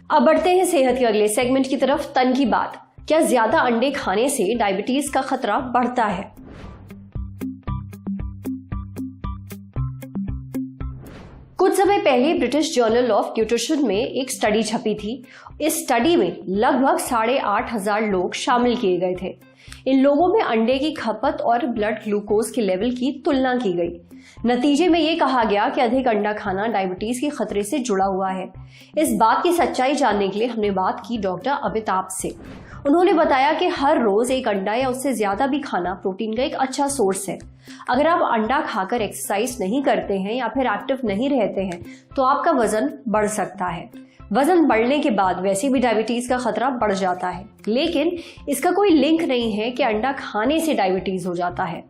अब बढ़ते हैं सेहत के अगले सेगमेंट की तरफ। तन की बात, क्या ज्यादा अंडे खाने से डायबिटीज का खतरा बढ़ता है? कुछ समय पहले ब्रिटिश जर्नल ऑफ न्यूट्रिशन में एक स्टडी छपी थी। इस स्टडी में लगभग 8,500 लोग शामिल किए गए थे। इन लोगों में अंडे की खपत और ब्लड ग्लूकोज के लेवल की तुलना की गई। नतीजे में यह कहा गया कि अधिक अंडा खाना डायबिटीज के खतरे से जुड़ा हुआ है। इस बात की सच्चाई जानने के लिए हमने बात की डॉक्टर अमिताभ से। उन्होंने बताया कि हर रोज एक अंडा या उससे ज्यादा भी खाना प्रोटीन का एक अच्छा सोर्स है। अगर आप अंडा खाकर एक्सरसाइज नहीं करते हैं या फिर एक्टिव नहीं रहते हैं तो आपका वजन बढ़ सकता है। वजन बढ़ने के बाद वैसे भी डायबिटीज का खतरा बढ़ जाता है, लेकिन इसका कोई लिंक नहीं है कि अंडा खाने से डायबिटीज हो जाता है।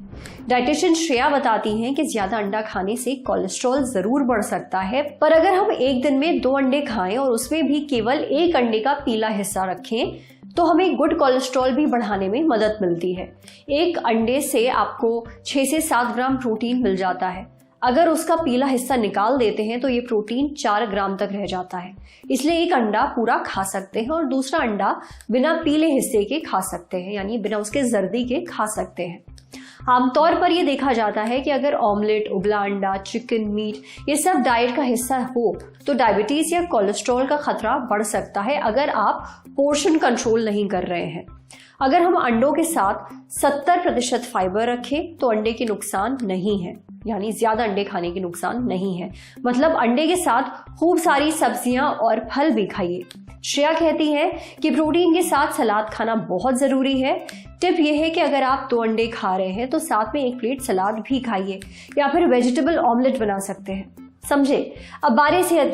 डाइटिशियन श्रेया बताती हैं कि ज्यादा अंडा खाने से कोलेस्ट्रॉल जरूर बढ़ सकता है, पर अगर हम एक दिन में 2 अंडे खाएं और उसमें भी केवल एक अंडे का पीला हिस्सा रखें तो हमें गुड कोलेस्ट्रॉल भी बढ़ाने में मदद मिलती है। एक अंडे से आपको 6 से 7 ग्राम प्रोटीन मिल जाता है। अगर उसका पीला हिस्सा निकाल देते हैं तो ये प्रोटीन 4 ग्राम तक रह जाता है। इसलिए एक अंडा पूरा खा सकते हैं और दूसरा अंडा बिना पीले हिस्से के खा सकते हैं, यानी बिना उसके जर्दी के खा सकते हैं। आमतौर पर यह देखा जाता है कि अगर ऑमलेट, उबला अंडा, चिकन, मीट ये सब डाइट का हिस्सा हो तो डायबिटीज या कोलेस्ट्रॉल का खतरा बढ़ सकता है अगर आप पोर्शन कंट्रोल नहीं कर रहे हैं। अगर हम अंडों के साथ 70% फाइबर रखें तो अंडे के नुकसान नहीं है, यानी ज्यादा अंडे खाने के नुकसान नहीं है। मतलब अंडे के साथ खूब सारी सब्जियां और फल भी खाइए। श्रेया कहती है कि प्रोटीन के साथ सलाद खाना बहुत जरूरी है। टिप यह है कि अगर आप 2 अंडे खा रहे हैं तो साथ में 1 प्लेट सलाद भी खाइए या फिर वेजिटेबल ऑमलेट बना सकते हैं। समझे? अब बारी सेहत